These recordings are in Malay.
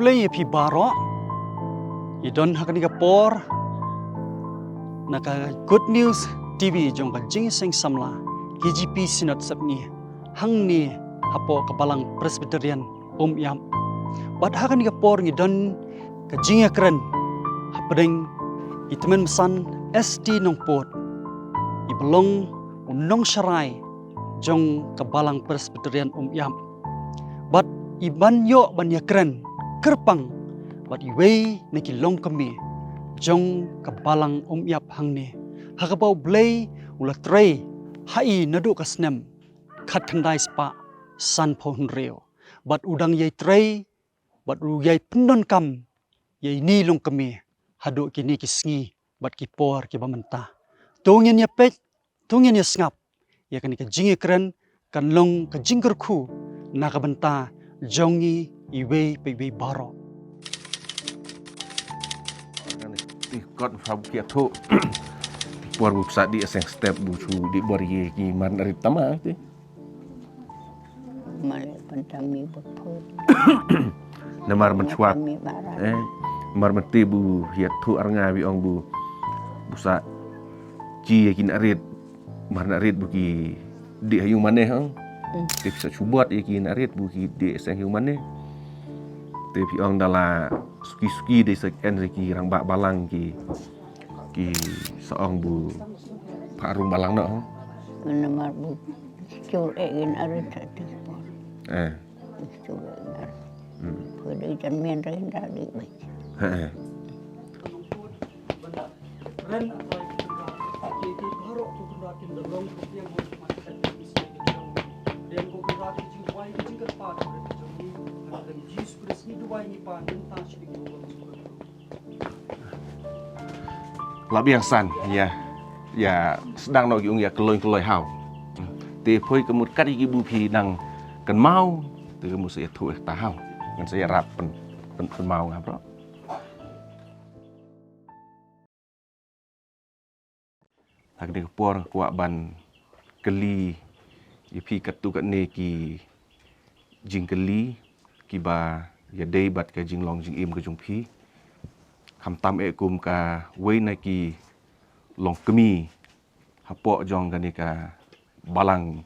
play pi baro idon hakani ka por naka good news TV jong ka jing seng samla KGP sinot sabni hangni hapo kabalang Presbyterian yam bat hakani ka por ngidon ka jing kren hapdeng itmen san ST nongpot ibelong unong sharai jong kabalang Presbyterian yam bat iban yo ban yakren kerpang bat iwei neki long kami jong kabalang yap hangni hakabau blay ula trei hai nadu kasnem khat khandai spa san phon reo bat udang yai trei bat u yai pendon kam yai ni long kami hadu kini kisngi bat kipor ki bamenta tungin ya pek tungin ya ngap ya kan ka jingi kren kan long ka jingker khu na ka benta jongi iwei pe baro God fab kia tu buat buka di asing step bucu di bari ki man dari tama tu Malay pentami berput. namar mencuat mar menti bu hiat tu arnga bi ong bu busa ji yakin arit mar arit bu ki di hayung maneh hang te bisa cubat yakin arit bu ki di asing hayung maneh te pi ong dala suki-suki de seken ki rang bak balang ki seong bu parung balang no Namar bu cul egin arit tadi. Cul egin arit. Pada ikan mian rehin tadi baik. ren ki baro ku kundakin da long yang mo makan dan ko kundakin jing wai jing ka pa dan Jesus Christ ni duwai ni pa nta shi ko labi yang san ya sedang no giung ya keloi hau te phoi kemut kat gi bu phi nang kan mau te kemut se thu ta hau ngan se rap pen mau ngap ro hak de por kwa ban keli ya phi kat tu kat ne ki jing keli ki ba ya dei bat ka jing long jing im ka jung phi kham tam e kum ka wei na ki long kemi hapo jong ka ni ka balang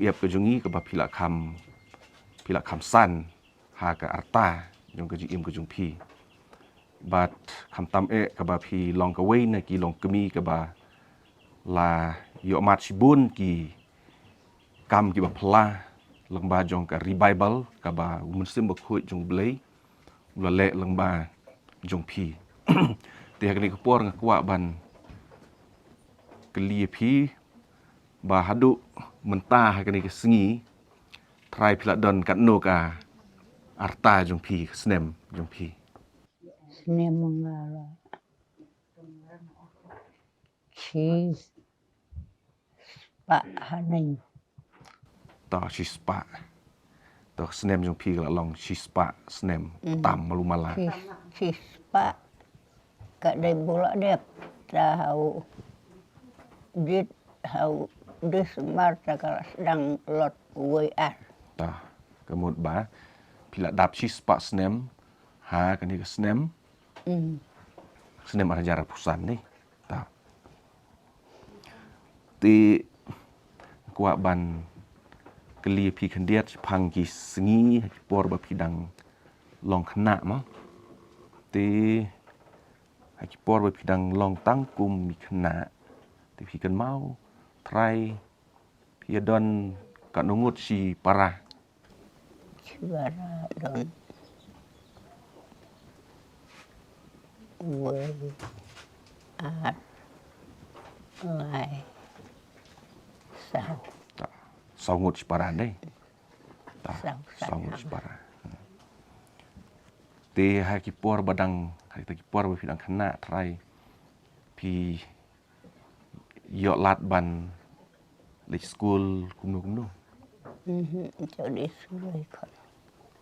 yap ka jungi ka ba phila kham san ha ka arta jong ka ji im ka jung phi bat kham tam e ka ba phi long ka wei na ki long kemi ka ba la yo mat sibun ki kam ki ba phla lang ba jong ka revival ka ba muslim ba khoi jong blai la le lang ba jong phi te hakni ko por ngakwa ban keli phi ba hadu menta hakni ke sengi try phila don kat no ka arta jong phi snem jong phi Sini mengala. Cheese. Pak Haning. ta shispa to snem jong phi la long shispa snem tam malu mala Cheese pak. Kat dari bola dia tahu. Dit tahu. Dis marta kalau sedang lot WR. ta kemut ba phila dap shispa snem ha kani ke snem snem arajar pusan ni ta ti kwa ban keli phi khandiat phang ki sengi por ba phi dang long khna ma ti ki por ba phi dang long tang kum mi khna ti phi kan mau try phi don ka nungut si para Suara don. WR. Lai. Sao. ta sau ngut si para ni ta Sau sau ngut si para ti ha ki por badang ha ki por ba phi dang khna try phi yo lat ban le school kumno Cho đi suối con.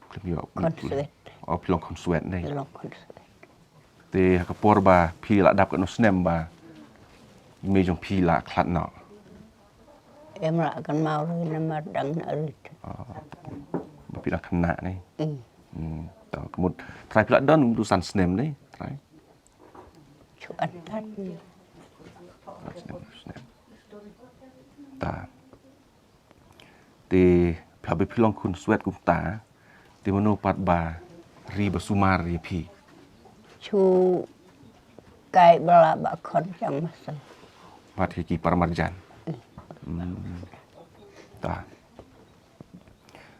klem yo Konsuet. o pilong konsuet ni Belum konsuet. te ka por ba phi la dap ka no snem ba me jong phi la khlat no Em lại akan mau lagi nama dang arit. ba phi la khna ni tau kemud try pula don urusan snem ni try Chuan tan. snem ta ti phabe philong khun swet kum ta ti manu pat ba ri ba sumar ri phi Chu kai bala ba kon chang masal. pat ki paramarjan ta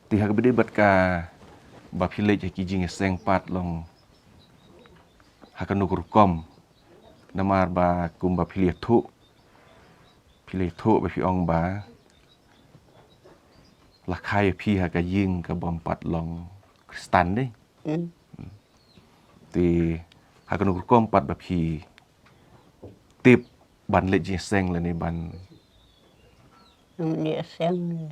ti hak bede bat ka ba phile ki jing seng pat long hakanu kurkom namar ba kum ba phile thu ba phi ong ba la khai phi ha ka ying ka bom pat long kristan ni ti hakanu kurkom pat ba phi tip ban le jing seng le ni ban Nung dia seng.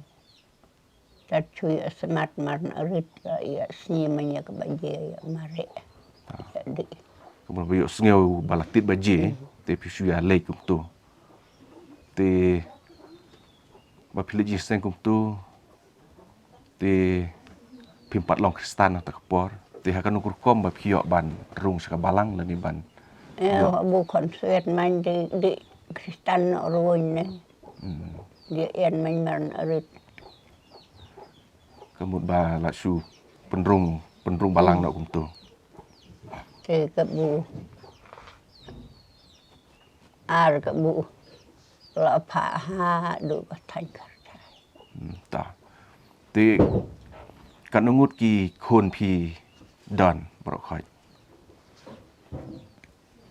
Tak cuy semat marn arit ya sni manya ke baje ya mare. Jadi kemudian bayuk sengau balaktit baje te pisu ya lei kum tu te ba pilih ji seng kum tu te pimpat long kristan ta kapor te hakan ukur kom ba piok ban rung saka balang lani ban bukan suet main di Kristen ruin ne. Dia yan main marn arit. kemudian ba la su penrung balang nak kum tu Te kebu ar kebu la pha ha du ba thành karta. ta te kan ngut ki khon phi don bro khoi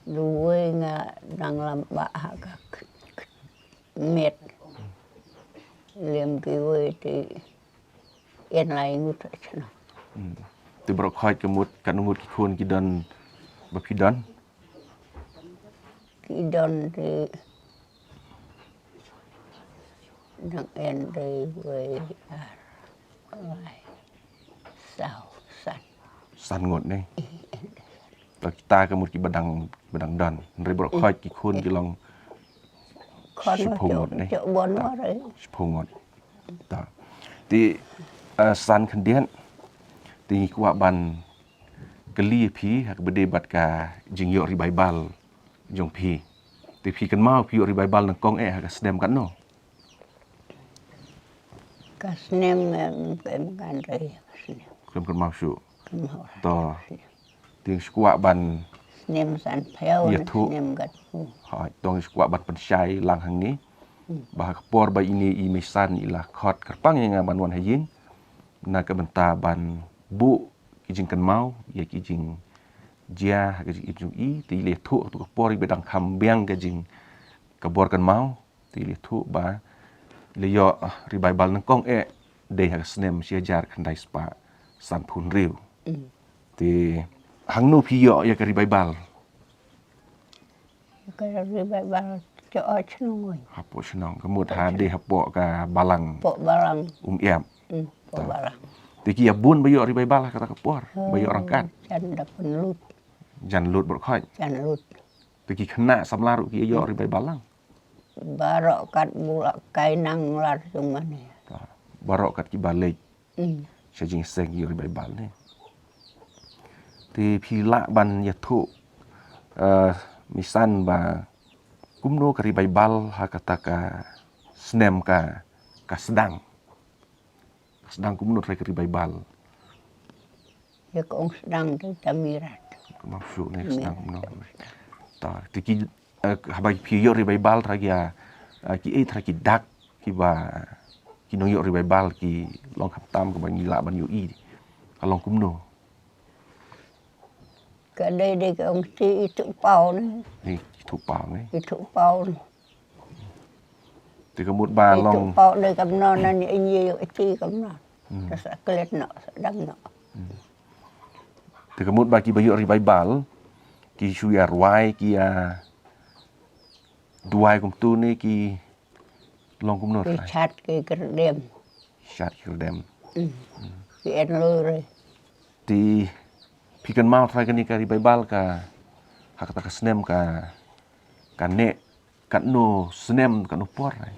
Dua nga nang lamba ha ka met. Liam ki we ti yan lai ngut chana. te bro khoi kemut kan ngut ki khon ki don ba phi don Ki don ti nang en ti we ar lai sao san. san ngot ni ta kita kemut ki badang don ri bro khoi ki khon ki long Con nó Sipung ni. chỗ bốn nó đấy. Sepungot. Ta. Ti san kendian ti kuat ban keli pi hak berdebat ka jing yo ri Bible jong pi. Ti pi kan mau pi yo ri Bible nang kong hak sedem kan no. Cái nem em gan đây cái nem. Kem kan mau su. Cái màu. To. Ti kuat ban Nem san phèo Iya, thu. nem gật. hai tong kuat ban pensyai lang hang ni. Bah por ba ini i mesan ilah khot kerpang yang ban wan hayin. Na ka benta ban bu kijing kan mau ya kijing dia ka kijing i ti le thu tu por i bedang kham biang ka jing ka bor kan mau ti le thu ba le yo ri Bible nang kong de ha snem sia jar khandai spa san phun riu ti hang nu phi yo ya ka ri Bible Cái rồi bài bà chỗ chân ngồi. hapo senang kemut ha de hapo ka balang Bộ bà lăng. iam Bộ bà lăng. ti ki abun ba yo ri Bible kata ka por ba yo orang kan Chân đập lút. jan lut bor khoi Chân lút. ti ki khna samlaru ki yo ri Bible lang Bà rọ cắt bula cái năng lạt chung mà nè. barok kat ki balik sa jing seng yo ri Bible ni ti phi la ban ya thu misan ba kumno kari Bible ha kata ka snem ka sedang kumno try kari Bible Ya cũng sedang tu tamirat. maksud ni sedang kumno ta ti ki habai phi yo ri Bible tra ya ki tra ki dak ki ba ki no yo ri Bible ki long khap tam ka ba ni la ban yo i kalong kumno Cái đây đây cái ông chị tụ bao nữa. ni thu pao ni Cái tụ bao này. ti ka mut ba Cái tụ long bao đây cầm non này nhiều cái chi cầm non. Nó sẽ kết nọ sẽ đâm nọ. ti ka mut ba ki ba yo ri Bible ki shu ya ruai ki duai kum tu ni ki long kum no Cái chát cái đêm. shat ki dem Cái en lôi rồi. ti pi kan mau try kan ni ka ri Bible ka hak ta ka snem ka ne kan no snem kan no por ai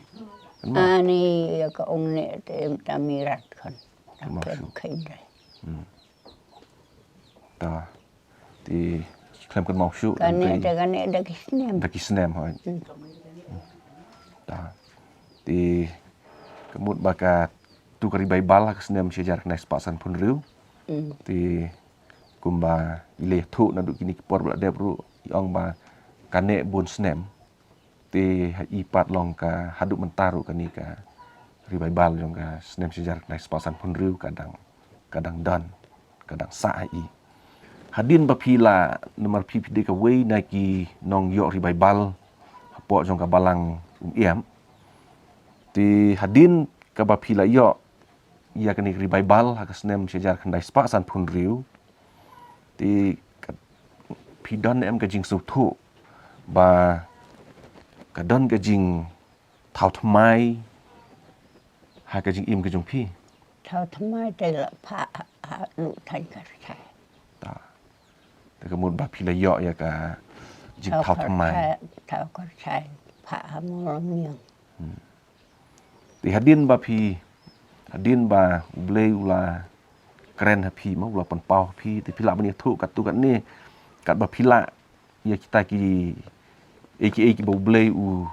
Ani ya cái ông này tem tamirat kan. Maksud. Tem kain đây. ta ti klem kan mau syu Kani ada kisnem. da kisnem ha ta ti kemut baka tu kari baibal ha kisnem sejar kena spasan pun riu ti kumba ile thu na du kini por bla de bru ong ba kane bun snem ti ipat long ka hadu mentaru kani ka ribaibal jong ka snem sejar kena spasan pun riu kadang dan kadang sa i hadin bapila nomor pi de ka wei na ki nong yo ribaibal po jong ka balang iam ti hadin ka bapila yo ia kani ribaibal ha snem sejar kena spasan pun riu ti pidon em ka jing su thu ba ka don ka jing thau thmai ha ka jing im ka jong pi Thao thmai te la pha lu than ka sai. ta te ka mun ba pi la yo ya ka jing thau thmai Thao ka sai pha mo long niang. ti hadin ba blei ula keren hapi ma ula pan pau hapi ti pila bani thu kat tu kat ni kat ba pila ya kita ki ba blei u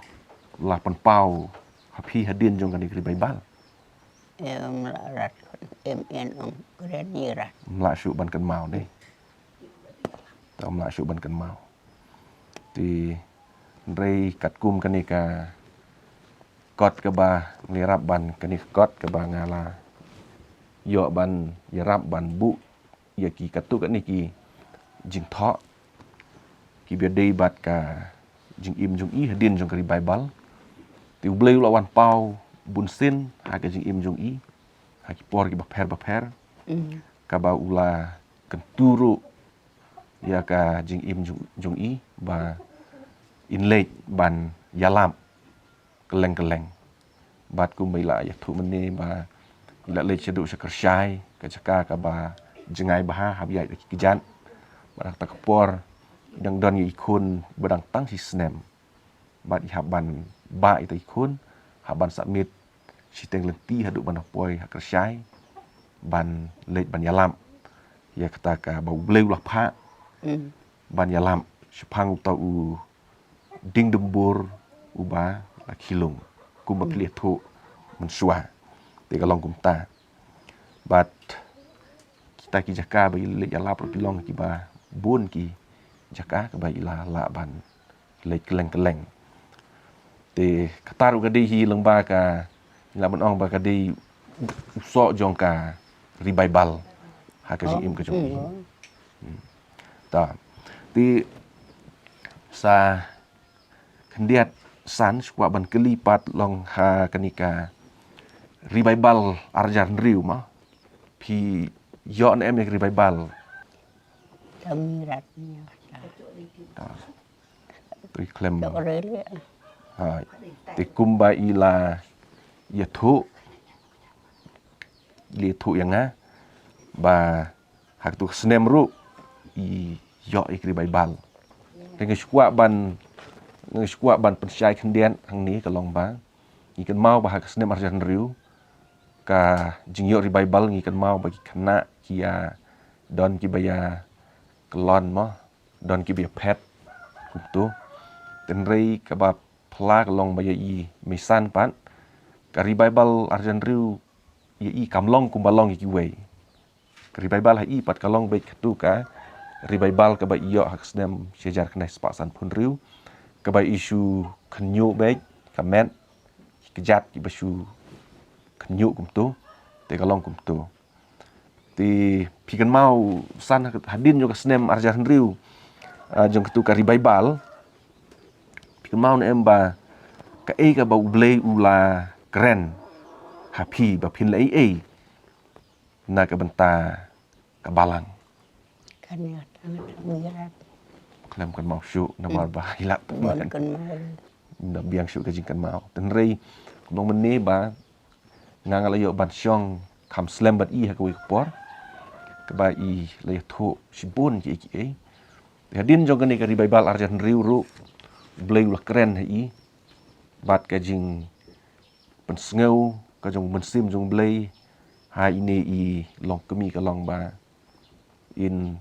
la pan pau hapi hadin jong kan ikri baibal Em la rat em en ong kren ni rat. mla syu ban kan mau ni ta mla syu ban kan mau ti rei kat kum kan ni ka kot ka ba ni rap ban kan ni kot ka ba ngala yo ban ya rap ban bu ya ki kat tu kan ni ki jing tho ki bia dei bat ka jing im jong i hadin jong kari baibal ti blei lawan pau bun sin ha ka jing im jong i ha ki por ki ba pher ka ba ula kenturu ya ka jing im jong i ba in lek ban yalam keleng bat ku mai la ya thu mani ba ila lek chedu sekersyai ka caka ka ba jengai bah habia ki jan ba tak por dang don yi kun badang tang si snem bat haban ba itu ikun haban submit si teng lenti hadu ban poi hakersyai ban lek ban yalam ya kata ka ba bleu lah pha ban yalam sepang tau u ding dembur uba la kilung kum ba pli thu mensua te ka long kum ta bat kita ki jaka ba le yala pro pilong ki ba bun ki jaka ka ba ila la ban le keleng te kataru ka di hi leng ba ka la ban ong ba ka di so jong ka revival ha ka im ka jong ta ti sa kendiat san swa ban kelipat long ha kanika revival arjan riu ma pi yo em yak revival Tam rat ni. ta tu klem Dok rele. ha ti kumba ila ya thu li thu yang nga ba hak tu snem ru i yo ik revival dengan squat ban pensyai kendian hang ni kalong ba ikan mau ba hak snem arjan riu ka jingyo revival ngikan mau bagi kena kia don ki baya kelon mo don ki bia pet tu tenrei ka ba pla kalong baya i misan pan ka revival arjan riu i kamlong kumbalong ki wei ka revival ha i pat kalong baik tu ka revival ka ba iyo hak snem sejar kena sepasan pun riu ka ba isu kenyu baik kamet kejat ki basu kenyu kum tu te kalong kum tu ti pikan mau san hadin jo ka snem arjan riu jong tu ka revival pikan mau na emba ka ka ba blei ula keren happy ba pin lai na ka benta ka balang Kan ya tangan rat. klem kan mau syuk na mar ba hilap Bon kan kan mau. na biang syuk ka jingkan mau tenrei dong meni ba ngang alayo ban syong kam slem bat i ha ka wi por ka ba i le thu sibun ki ki hadin jong kan ka revival arjan riu ru blei ula keren ha i bat ka jing pen sneu ka jong mensim jong blei ha ini i long kemi ka long ba in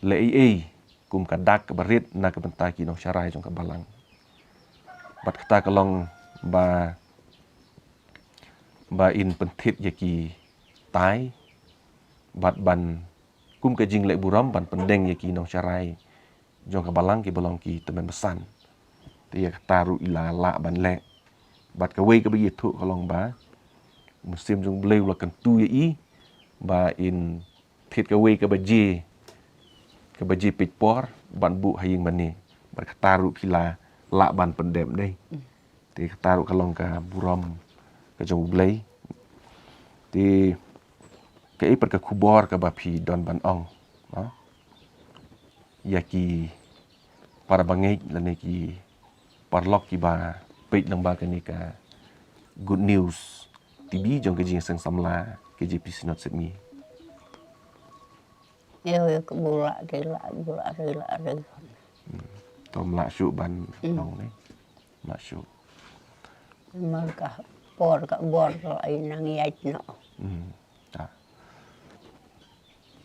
le ai kum kadak ke barit na ke bentai ki nong syarai jong ke balang bat kata kalong ba in pentit ye ki tai bat ban kum ke jing le buram ban pendeng ye ki nong syarai jong ke balang ki bolong ki temen besan ti ye kata ru ila la ban le bat ke wei ke bi thu kalong ba musim jong bleu la kan tu ye i ba in thit ke wei ke baji pit por ban bu haying mani bat kata ru pila la ban pendem dei ti kata ru kalong ka buram ke jong blei ti ke i per ke kubor ke bapi don ban ong ya ki para bangai lane ki parlok ki ba peit nang ba ke ni ka good news tibi jong ke jing sang samla ke JP Sinot Sepmi Yo ke bula rila. tom la syu ban nong ne la syu Mal ka por ka bor ay nang yait no. ta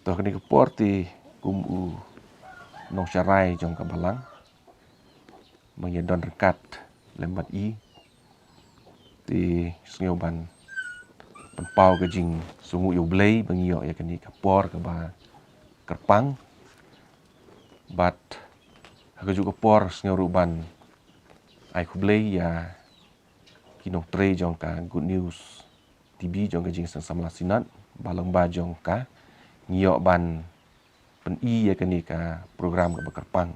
to ke ni ke porti kum u nong syarai jong ka balang mengedon rekat lembat i ti sngiu ban pau ke jing sungu yu blei bangio ya ke ni ka por ke ba kerpang bat ha juga por sngiu ruban ai ku blei ya kinong tre jong ka good news TV jong ka jing sang samla sinat balang ba jong ka ngio ban pen i ya ke ni ka program ke ba kerpang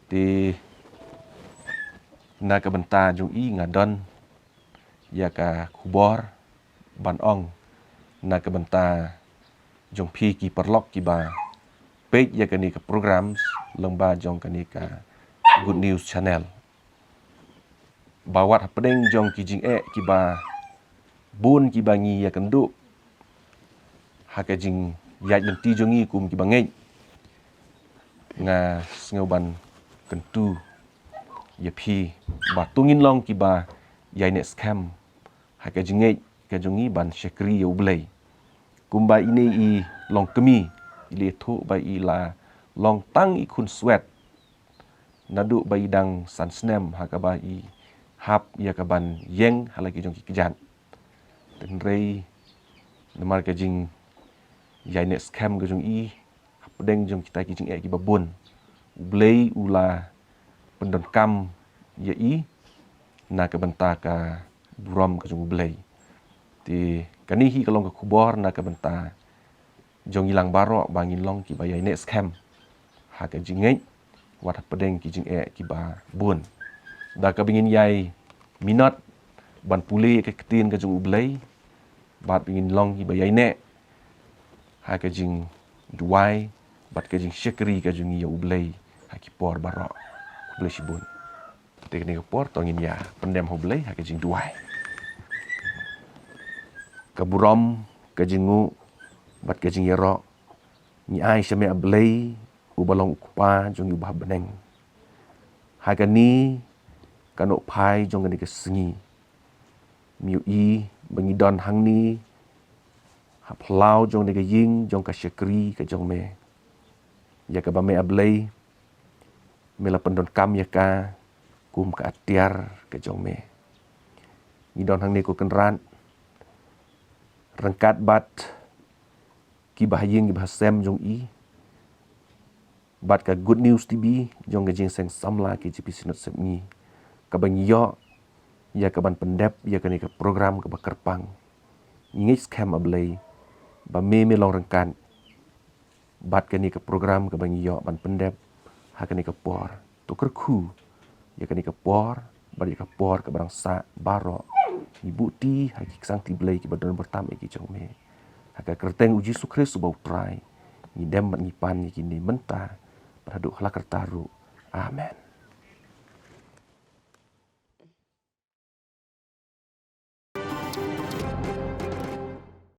ti na ka benta jong i ngadon ya ka kubor ban ong na ka benta jong pi ki perlok ki ba page ya ka ni ka programs lengba jong ka ni ka good news channel bawat pedeng jong ki jing ki ba bun ki bangi ya kendu ha ka jing ya lenti jong i kum ki bangai nga sngo ban kentu ya pi ba tungin long ki ba ya ne scam ha ka jing ka jong i ban shekri ya ublei kumba ini i long kemi ile thu ba i la long tang i kun sweat nadu ba i dang san snem ha ka ba i hap ya ka ban yeng halagi jong ki kejan ten rei namar ka jing ya ne scam ka jong i pedeng jong kita ki jing ki babun blei ula pendon kam ya i na ka benta ka buram ka jong blei ti kanihi kalong ka kubor na ka benta jong ilang baro bangin long ki bayai ne scam ha ka jing wat pedeng ki jing ki ba bun da ka bingin yai minat ban puli ke ketin ka jong blei bat bingin long ki bayai ne ha ka jing duai bat ka jing shekri ka jong ya ublei ha ki por baro blei sibun teknik por tongin ya pendem ho blei ha ka jing duai ka buram ka jingu bat ka jing yero ni ai shame blei u balong kupa jong yu bah beneng ha ka ni kanok pai jong ni ke sengi miu i bangidon hang ni hap lau jong ni ke ying jong ka shekri ka jong me ya ka ba me ablei mela pendon kam ya ka kum ka atiar ka jong me ni don hang ni ko kenran rengkat bat ki bahaying ki bahasem jong i bat ka good news TV jong ka jing seng samla ki JP Sinot Sepmi ka bang yo ya ka ban pendep ya ka ni ka program ka bakerpang ngi scam ablei ba me long rengkan bat ka ni ka program ka bang yo ban pendep ha ka ni ka por to kerku ya ka ni ka por ba ya ka por ka barang sa baro ibu ti haki sang ti blei ki badon bertam ki jong me haka kerteng uji Yesus Kristus bau trai ni dem ni pan ni kini menta paduk halak kertaru amen.